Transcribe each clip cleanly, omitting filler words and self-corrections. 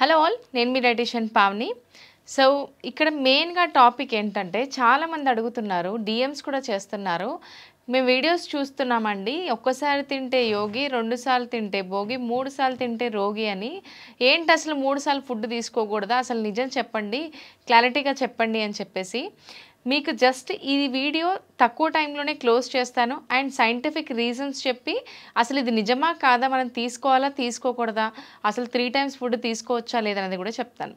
Hello all, నేను మీ dietitian Pavani. So ఇక్కడ మెయిన్గా టాపిక్ ఏంటంటే చాలామంది అడుగుతున్నారు, డిఎమ్స్ కూడా చేస్తున్నారు. మేము వీడియోస్ చూస్తున్నామండి, ఒక్కసారి తింటే యోగి, 2 సార్లు తింటే భోగి, 3 సార్లు తింటే రోగి అని. ఏంటి అసలు 3 సార్లు ఫుడ్ తీసుకోకూడదా? అసలు నిజం చెప్పండి, క్లారిటీగా చెప్పండి అని చెప్పేసి మీకు జస్ట్ ఈ వీడియో తక్కువ టైంలోనే క్లోజ్ చేస్తాను. అండ్ సైంటిఫిక్ రీజన్స్ చెప్పి అసలు ఇది నిజమా కాదా, మనం తీసుకోవాలా తీసుకోకూడదా, అసలు 3 టైమ్స్ ఫుడ్ తీసుకోవచ్చా లేదనేది కూడా చెప్తాను.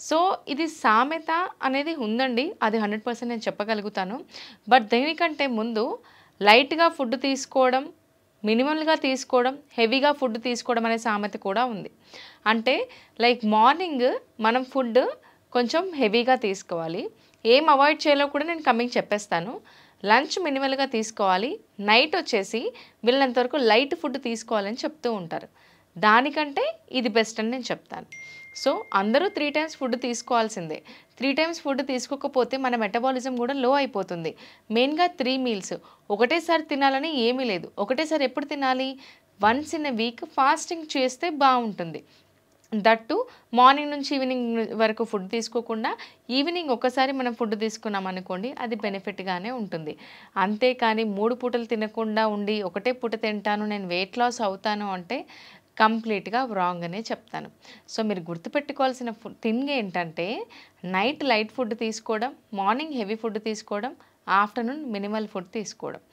సో ఇది సామెత అనేది ఉందండి, అది 100% నేను చెప్పగలుగుతాను. బట్ దేనికంటే ముందు లైట్గా ఫుడ్ తీసుకోవడం, మినిమల్గా తీసుకోవడం, హెవీగా ఫుడ్ తీసుకోవడం అనే సామెత కూడా ఉంది. అంటే లైక్ మార్నింగ్ మనం ఫుడ్ కొంచెం హెవీగా తీసుకోవాలి, ఏం అవాయిడ్ చేయాలో కూడా నేను కమింగ్ చెప్పేస్తాను. లంచ్ మినిమల్గా తీసుకోవాలి, నైట్ వచ్చేసి వీళ్ళంతవరకు లైట్ ఫుడ్ తీసుకోవాలని చెప్తూ ఉంటారు. దానికంటే ఇది బెస్ట్ అని నేను చెప్తాను. సో అందరూ 3 టైమ్స్ ఫుడ్ తీసుకోవాల్సిందే. 3 టైమ్స్ ఫుడ్ తీసుకోకపోతే మన మెటబాలిజం కూడా లో అయిపోతుంది. మెయిన్గా 3 మీల్స్ ఒకటేసారి తినాలని ఏమీ లేదు. ఒకటేసారి ఎప్పుడు తినాలి? Once in a week fasting చేస్తే బాగుంటుంది. దట్టు మార్నింగ్ నుంచి ఈవినింగ్ వరకు ఫుడ్ తీసుకోకుండా ఈవినింగ్ ఒకసారి మనం ఫుడ్ తీసుకున్నాం అనుకోండి, అది బెనిఫిట్గానే ఉంటుంది. అంతేకాని 3 పూటలు తినకుండా ఉండి ఒకటే పూట తింటాను, నేను వెయిట్ లాస్ అవుతాను అంటే కంప్లీట్గా రాంగ్ అనే చెప్తాను. సో మీరు గుర్తుపెట్టుకోవాల్సిన థింగ్ ఏంటంటే, నైట్ లైట్ ఫుడ్ తీసుకోవడం, మార్నింగ్ హెవీ ఫుడ్ తీసుకోవడం, ఆఫ్టర్నూన్ మినిమల్ ఫుడ్ తీసుకోవడం.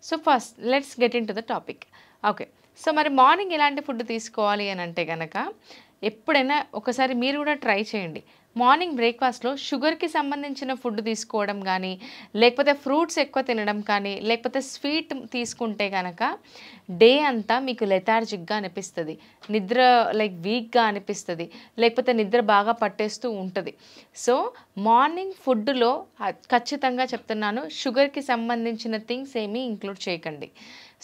So first let's get in to the topic. Okay, so మరి మార్నింగ్ ఎలాంటి ఫుడ్ తీసుకోవాలి అని అంటే కనుక, ఎప్పుడైనా ఒకసారి మీరు కూడా ట్రై చేయండి. మార్నింగ్ బ్రేక్ఫాస్ట్లో షుగర్కి సంబంధించిన ఫుడ్ తీసుకోవడం కానీ, లేకపోతే ఫ్రూట్స్ ఎక్కువ తినడం కానీ, లేకపోతే స్వీట్ తీసుకుంటే కనుక డే అంతా మీకు లెథార్జిక్గా అనిపిస్తుంది, నిద్ర లైక్ వీక్గా అనిపిస్తుంది, లేకపోతే నిద్ర బాగా పట్టేస్తూ ఉంటుంది. సో మార్నింగ్ ఫుడ్లో ఖచ్చితంగా చెప్తున్నాను, షుగర్కి సంబంధించిన థింగ్స్ ఏమీ ఇంక్లూడ్ చేయకండి.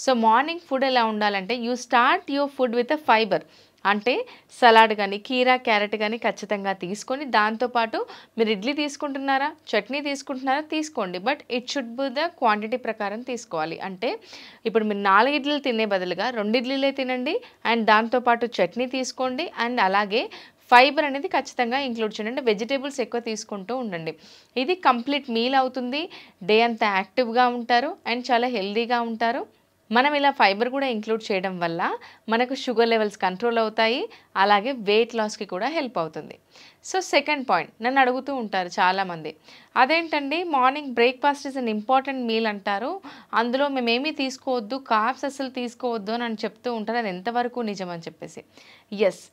సో మార్నింగ్ ఫుడ్ ఎలా ఉండాలంటే, you start your food with a fibre. అంటే సలాడ్ కానీ, కీరా, క్యారెట్ కానీ ఖచ్చితంగా తీసుకొని, దాంతోపాటు మీరు ఇడ్లీ తీసుకుంటున్నారా, చట్నీ తీసుకుంటున్నారా తీసుకోండి, but it should be the quantity ప్రకారం తీసుకోవాలి. అంటే ఇప్పుడు మీరు 4 ఇడ్లీలు తినే బదులుగా 2 ఇడ్లీలే తినండి, అండ్ దాంతోపాటు చట్నీ తీసుకోండి, అండ్ అలాగే ఫైబర్ అనేది ఖచ్చితంగా ఇంక్లూడ్ చేయండి. అంటే వెజిటేబుల్స్ ఎక్కువ తీసుకుంటూ ఉండండి. ఇది కంప్లీట్ మీల్ అవుతుంది, డే అంతా యాక్టివ్గా ఉంటారు అండ్ చాలా హెల్దీగా ఉంటారు. మనం ఇలా ఫైబర్ కూడా ఇంక్లూడ్ చేయడం వల్ల మనకు షుగర్ లెవెల్స్ కంట్రోల్ అవుతాయి, అలాగే వెయిట్ లాస్కి కూడా హెల్ప్ అవుతుంది. సో సెకండ్ పాయింట్, నన్ను అడుగుతూ ఉంటారు చాలామంది, అదేంటండి morning breakfast is an important meal అంటారు, అందులో మేమేమీ తీసుకోవద్దు, కార్బ్స్ అసలు తీసుకోవద్దు అని చెప్తూ ఉంటారు, అది ఎంతవరకు నిజం అని చెప్పేసి. Yes,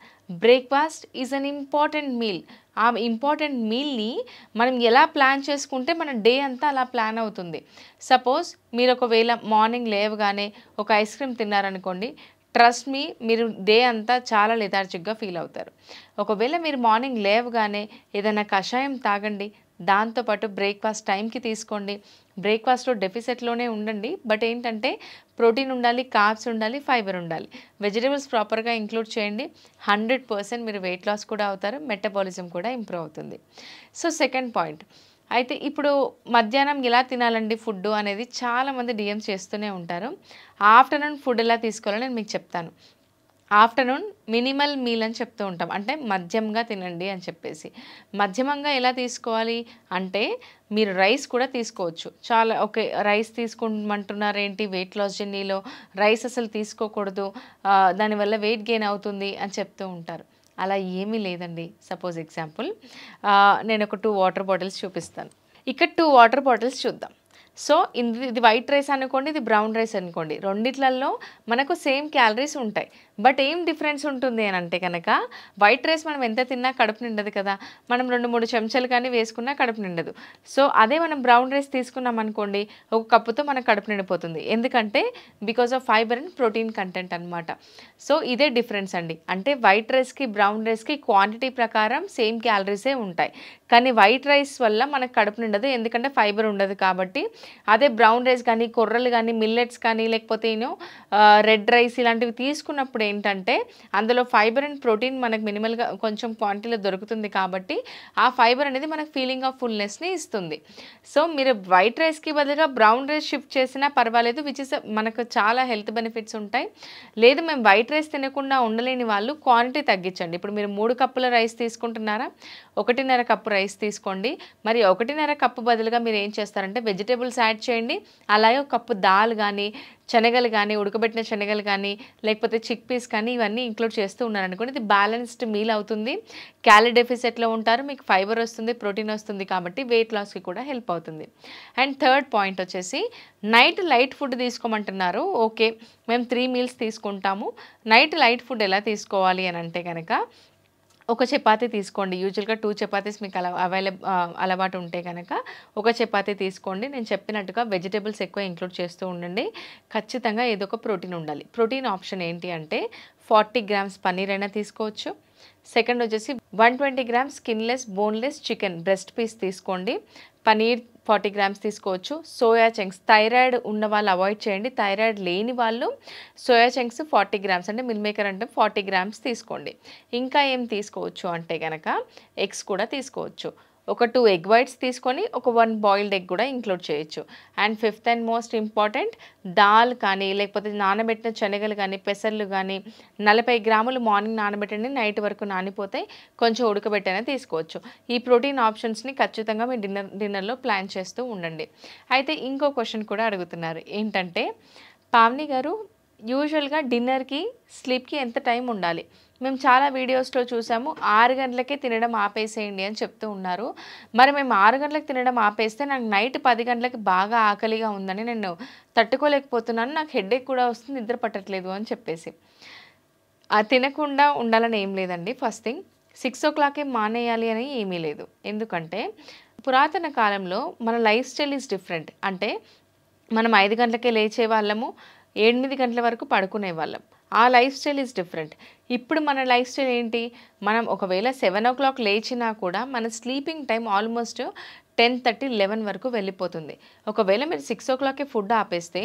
breakfast is an important meal. ఆ ఇంపార్టెంట్ మీల్ని మనం ఎలా ప్లాన్ చేసుకుంటే మన డే అంతా అలా ప్లాన్ అవుతుంది. సపోజ్ మీరు ఒకవేళ మార్నింగ్ లేవగానే ఒక ఐస్ క్రీమ్ తిన్నారనుకోండి, ట్రస్ట్ మీ, మీరు డే అంతా చాలా లెథార్జిక్గా ఫీల్ అవుతారు. ఒకవేళ మీరు మార్నింగ్ లేవగానే ఏదైనా కషాయం తాగండి, దాంతోపాటు బ్రేక్ఫాస్ట్ టైంకి తీసుకోండి. బ్రేక్ఫాస్ట్లో డెఫిసిట్లోనే ఉండండి, బట్ ఏంటంటే ప్రోటీన్ ఉండాలి, కార్బ్స్ ఉండాలి, ఫైబర్ ఉండాలి, వెజిటేబుల్స్ ప్రాపర్గా ఇంక్లూడ్ చేయండి. 100% మీరు వెయిట్ లాస్ కూడా అవుతారు, మెటబాలిజం కూడా ఇంప్రూవ్ అవుతుంది. సో సెకండ్ పాయింట్, అయితే ఇప్పుడు మధ్యాహ్నం ఎలా తినాలండి ఫుడ్ అనేది చాలామంది డిఎమ్స్ చేస్తూనే ఉంటారు. ఆఫ్టర్నూన్ ఫుడ్ ఎలా తీసుకోవాలని నేను మీకు చెప్తాను. ఆఫ్టర్నూన్ మినిమల్ మీల్ అని చెప్తూ ఉంటాం, అంటే మధ్యమంగా తినండి అని చెప్పేసి. మధ్యమంగా ఎలా తీసుకోవాలి అంటే, మీరు రైస్ కూడా తీసుకోవచ్చు. చాలా ఓకే, రైస్ తీసుకోమంటున్నారు ఏంటి, వెయిట్ లాస్ జర్నీలో రైస్ అసలు తీసుకోకూడదు, దానివల్ల వెయిట్ గెయిన్ అవుతుంది అని చెప్తూ ఉంటారు. అలా ఏమీ లేదండి. సపోజ్ ఎగ్జాంపుల్, నేను ఒక 2 వాటర్ బాటిల్స్ చూపిస్తాను. ఇక్కడ 2 వాటర్ బాటిల్స్ చూద్దాం. సో ఇది వైట్ రైస్ అనుకోండి, ఇది బ్రౌన్ రైస్ అనుకోండి, రెండిట్లలో మనకు సేమ్ క్యాలరీస్ ఉంటాయి. బట్ ఏం డిఫరెన్స్ ఉంటుంది అని అంటే కనుక, వైట్ రైస్ మనం ఎంత తిన్నా కడుపు నిండదు కదా, మనం 2-3 చెంచాలు కానీ వేసుకున్నా కడుపు నిండదు. సో అదే మనం బ్రౌన్ రైస్ తీసుకున్నాం అనుకోండి, ఒక కప్పుతో మనకు కడుపు నిండిపోతుంది. ఎందుకంటే because of fibre and protein content అనమాట. సో ఇదే డిఫరెన్స్ అండి. అంటే వైట్ రైస్కి బ్రౌన్ రైస్కి క్వాంటిటీ ప్రకారం సేమ్ క్యాలరీసే ఉంటాయి, కానీ వైట్ రైస్ వల్ల మనకు కడుపు నిండదు, ఎందుకంటే ఫైబర్ ఉండదు కాబట్టి. అదే బ్రౌన్ రైస్ కానీ, కొర్రలు కానీ, మిల్లెట్స్ కానీ, లేకపోతే రెడ్ రైస్ ఇలాంటివి తీసుకున్నప్పుడు ఏంటంటే అందులో ఫైబర్ అండ్ ప్రోటీన్ మనకు మినిమల్గా కొంచెం క్వాంటిటీలో దొరుకుతుంది కాబట్టి ఆ ఫైబర్ అనేది మనకు ఫీలింగ్ ఆఫ్ ఫుల్నెస్ని ఇస్తుంది. సో మీరు వైట్ రైస్కి బదులుగా బ్రౌన్ రైస్ షిఫ్ట్ చేసినా పర్వాలేదు, విచ్ ఇస్ మనకు చాలా హెల్త్ బెనిఫిట్స్ ఉంటాయి. లేదు మేము వైట్ రైస్ తినకుండా ఉండలేని వాళ్ళు క్వాంటిటీ తగ్గించండి. ఇప్పుడు మీరు 3 కప్పుల రైస్ తీసుకుంటున్నారా, 1.5 కప్పు రైస్ తీసుకోండి. మరి 1.5 కప్పు బదులుగా మీరు ఏం చేస్తారంటే వెజిటేబుల్స్ యాడ్ చేయండి. అలాగే 1 కప్పు దాల్ కానీ, శనగలు కానీ, ఉడకబెట్టిన శనగలు కానీ, లేకపోతే చిక్ పీస్ కానీ ఇవన్నీ ఇంక్లూడ్ చేస్తూ ఉన్నారనుకోండి, ఇది బ్యాలెన్స్డ్ మీల్ అవుతుంది. క్యాలరీ డెఫిసిట్లో ఉంటారు, మీకు ఫైబర్ వస్తుంది, ప్రోటీన్ వస్తుంది కాబట్టి వెయిట్ లాస్కి కూడా హెల్ప్ అవుతుంది. అండ్ థర్డ్ పాయింట్ వచ్చేసి నైట్ లైట్ ఫుడ్ తీసుకోమంటున్నారు. ఓకే, మేము 3 మీల్స్ తీసుకుంటాము. నైట్ లైట్ ఫుడ్ ఎలా తీసుకోవాలి అని అంటే కనుక ఒక చపాతీ తీసుకోండి. యూజువల్గా 2 చపాతీస్ మీకు అలవాటు ఉంటే కనుక ఒక చపాతీ తీసుకోండి. నేను చెప్పినట్టుగా వెజిటేబుల్స్ ఎక్కువ ఇంక్లూడ్ చేస్తూ ఉండండి. ఖచ్చితంగా ఏదో ఒక ప్రోటీన్ ఉండాలి. ప్రోటీన్ ఆప్షన్ ఏంటి అంటే 40 గ్రామ్స్ పన్నీర్ అయినా తీసుకోవచ్చు. సెకండ్ వచ్చేసి 120 grams skinless boneless chicken breast piece తీసుకోండి. పనీర్ 40 గ్రామ్స్ తీసుకోవచ్చు. సోయా చంక్స్, థైరాయిడ్ ఉన్న వాళ్ళు అవాయిడ్ చేయండి. థైరాయిడ్ లేని వాళ్ళు సోయా చంక్స్ 40 గ్రామ్స్ అంటే మిల్ మేకర్ అంటే 40 గ్రామ్స్ తీసుకోండి. ఇంకా ఏం తీసుకోవచ్చు అంటే కనుక ఎగ్స్ కూడా తీసుకోవచ్చు. ఒక 2 ఎగ్ వైట్స్ తీసుకొని ఒక 1 బాయిల్డ్ ఎగ్ కూడా ఇంక్లూడ్ చేయొచ్చు. And fifth and most important dal కానీ, లేకపోతే నానబెట్టిన శనగలు కానీ, పెసర్లు కానీ 40 గ్రాములు మార్నింగ్ నానబెట్టండి, నైట్ వరకు నానిపోతాయి, కొంచెం ఉడకబెట్టైనా తీసుకోవచ్చు. ఈ ప్రోటీన్ ఆప్షన్స్ని ఖచ్చితంగా మీ డిన్నర్లో ప్లాన్ చేస్తూ ఉండండి. అయితే ఇంకో క్వశ్చన్ కూడా అడుగుతున్నారు, ఏంటంటే పావని గారు యూజువల్గా డిన్నర్కి స్లీప్కి ఎంత టైం ఉండాలి? మేము చాలా వీడియోస్లో చూసాము 6 గంటలకే తినడం ఆపేసేయండి అని చెప్తూ ఉన్నారు. మరి మేము 6 గంటలకు తినడం ఆపేస్తే నాకు నైట్ 10 గంటలకి బాగా ఆకలిగా ఉందని నేను తట్టుకోలేకపోతున్నాను, నాకు హెడేక్ కూడా వస్తుంది, నిద్ర పట్టట్లేదు అని చెప్పేసి. తినకుండా ఉండాలని ఏం లేదండి. ఫస్ట్ థింగ్ 6 o'clockకే మానేయాలి అని ఏమీ లేదు. ఎందుకంటే పురాతన కాలంలో మన లైఫ్ స్టైల్ ఈజ్ డిఫరెంట్. అంటే మనం 5 గంటలకే లేచే వాళ్ళము, 8 గంటల వరకు పడుకునే వాళ్ళం. ఆ లైఫ్ స్టైల్ ఈజ్ డిఫరెంట్. ఇప్పుడు మన లైఫ్ స్టైల్ ఏంటి, మనం ఒకవేళ 7 o'clock లేచినా కూడా మన స్లీపింగ్ టైం ఆల్మోస్ట్ 10:30, 11 వరకు వెళ్ళిపోతుంది. ఒకవేళ మీరు 6 o'clockకే ఫుడ్ ఆపేస్తే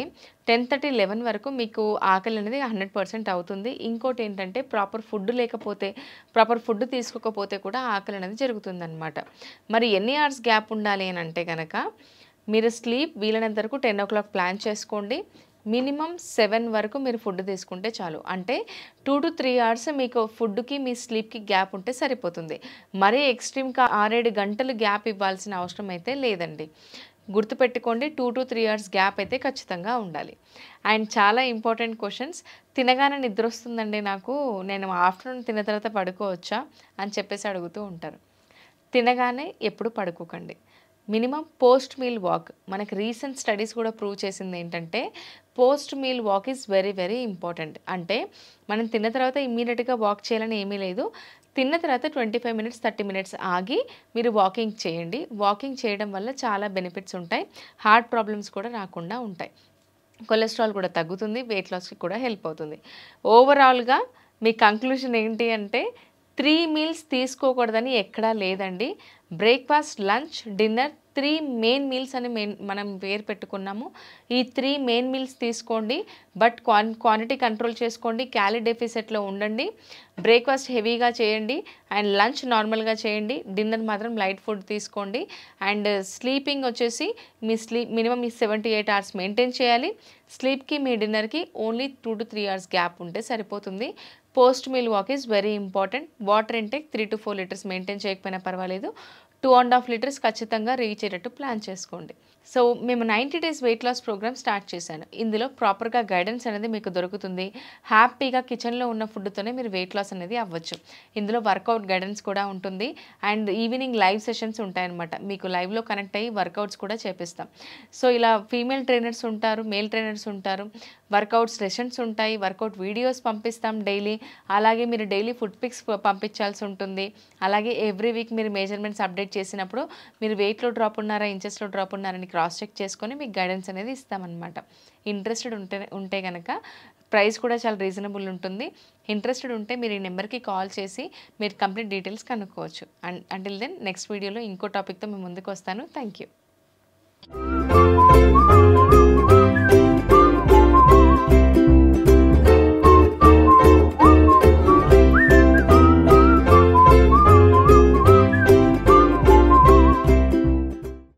10:30, 11 వరకు మీకు ఆకలి అనేది 100% అవుతుంది. ఇంకోటి ఏంటంటే ప్రాపర్ ఫుడ్ లేకపోతే, ప్రాపర్ ఫుడ్ తీసుకోకపోతే కూడా ఆకలి అనేది జరుగుతుందన్నమాట. మరి ఎన్ని అవర్స్ గ్యాప్ ఉండాలి అని అంటే కనుక మీరు స్లీప్ వీలైనంత వరకు 10 o'clock ప్లాన్ చేసుకోండి. మినిమం 7 వరకు మీరు ఫుడ్ తీసుకుంటే చాలు. అంటే 2 to 3 hours మీకు ఫుడ్కి మీ స్లీప్కి గ్యాప్ ఉంటే సరిపోతుంది. మరీ ఎక్స్ట్రీమ్గా 6-7 గంటలు గ్యాప్ ఇవ్వాల్సిన అవసరం అయితే లేదండి. గుర్తుపెట్టుకోండి, 2 to 3 hours గ్యాప్ అయితే ఖచ్చితంగా ఉండాలి. అండ్ చాలా ఇంపార్టెంట్ క్వశ్చన్స్, తినగానే నిద్ర వస్తుందండి నాకు, నేను ఆఫ్టర్నూన్ తిన్న తర్వాత పడుకోవచ్చా అని చెప్పేసి అడుగుతూ ఉంటారు. తినగానే ఎప్పుడు పడుకోకండి. మినిమం పోస్ట్ మీల్ వాక్, మనకి రీసెంట్ స్టడీస్ కూడా ప్రూవ్ చేసింది ఏంటంటే post meal walk is very very important. అంటే మనం తిన్న తర్వాత ఇమ్మీడియట్గా వాక్ చేయాలని ఏమీ లేదు. తిన్న తర్వాత 25 minutes 30 minutes ఆగి మీరు వాకింగ్ చేయండి. వాకింగ్ చేయడం వల్ల చాలా బెనిఫిట్స్ ఉంటాయి. హార్ట్ ప్రాబ్లమ్స్ కూడా రాకుండా ఉంటాయి. కొలెస్ట్రాల్ కూడా తగ్గుతుంది, వెయిట్ లాస్కి కూడా హెల్ప్ అవుతుంది. ఓవరాల్గా మీ కంక్లూషన్ ఏంటి అంటే 3 meals తీసుకోకూడదని ఎక్కడా లేదండి. Breakfast, lunch, dinner 3 main meals అని మనం పేరు పెట్టుకున్నాము. ఈ 3 మెయిన్ మీల్స్ తీసుకోండి, బట్ క్వాంటిటీ కంట్రోల్ చేసుకోండి, క్యాలరీ డెఫిసిట్లో ఉండండి. బ్రేక్ఫాస్ట్ హెవీగా చేయండి అండ్ లంచ్ నార్మల్గా చేయండి. డిన్నర్ మాత్రం లైట్ ఫుడ్ తీసుకోండి. అండ్ స్లీపింగ్ వచ్చేసి మీ మినిమం 7 to 8 hours మెయింటైన్ చేయాలి. స్లీప్కి మీ డిన్నర్కి ఓన్లీ 2 to 3 hours గ్యాప్ ఉంటే సరిపోతుంది. Post meal walk is very important. Water intake 3 to 4 liters maintain చేయకపోయినా పర్వాలేదు. 2.5 liters ఖచ్చితంగా రీచ్ అయ్యేటట్టు ప్లాన్ చేసుకోండి. సో మేము 90 days weight loss program start చేశాను. ఇందులో ప్రాపర్గా గైడెన్స్ అనేది మీకు దొరుకుతుంది. హ్యాపీగా కిచెన్లో ఉన్న ఫుడ్తోనే మీరు వెయిట్ లాస్ అనేది అవ్వచ్చు. ఇందులో వర్కౌట్ గైడెన్స్ కూడా ఉంటుంది. అండ్ ఈవినింగ్ లైవ్ సెషన్స్ ఉంటాయన్నమాట. మీకు లైవ్లో కనెక్ట్ అయ్యి వర్కౌట్స్ కూడా చేపిస్తాం. సో ఇలా ఫీమేల్ ట్రైనర్స్ ఉంటారు, మేల్ ట్రైనర్స్ ఉంటారు, వర్కౌట్ సెషన్స్ ఉంటాయి, వర్కౌట్ వీడియోస్ పంపిస్తాం డైలీ. అలాగే మీరు డైలీ ఫుడ్ పిక్స్ పంపించాల్సి ఉంటుంది. అలాగే ఎవ్రీ వీక్ మీరు మెజర్మెంట్స్ అప్డేట్ చేసినప్పుడు మీరు వెయిట్లో డ్రాప్ ఉన్నారా, ఇంచెస్లో డ్రాప్ ఉన్నారని క్రాస్ చెక్ చేసుకొని మీకు గైడెన్స్ అనేది ఇస్తామన్నమాట. ఇంట్రెస్టెడ్ ఉంటే కనుక ప్రైస్ కూడా చాలా రీజనబుల్ ఉంటుంది. ఇంట్రెస్టెడ్ ఉంటే మీరు ఈ నెంబర్‌కి కాల్ చేసి మీరు కంప్లీట్ డీటెయిల్స్ కనుక్కోవచ్చు. అంటిల్ దెన్ నెక్స్ట్ వీడియోలో ఇంకో టాపిక్‌తో మీ ముందుకొస్తాను. Thank you.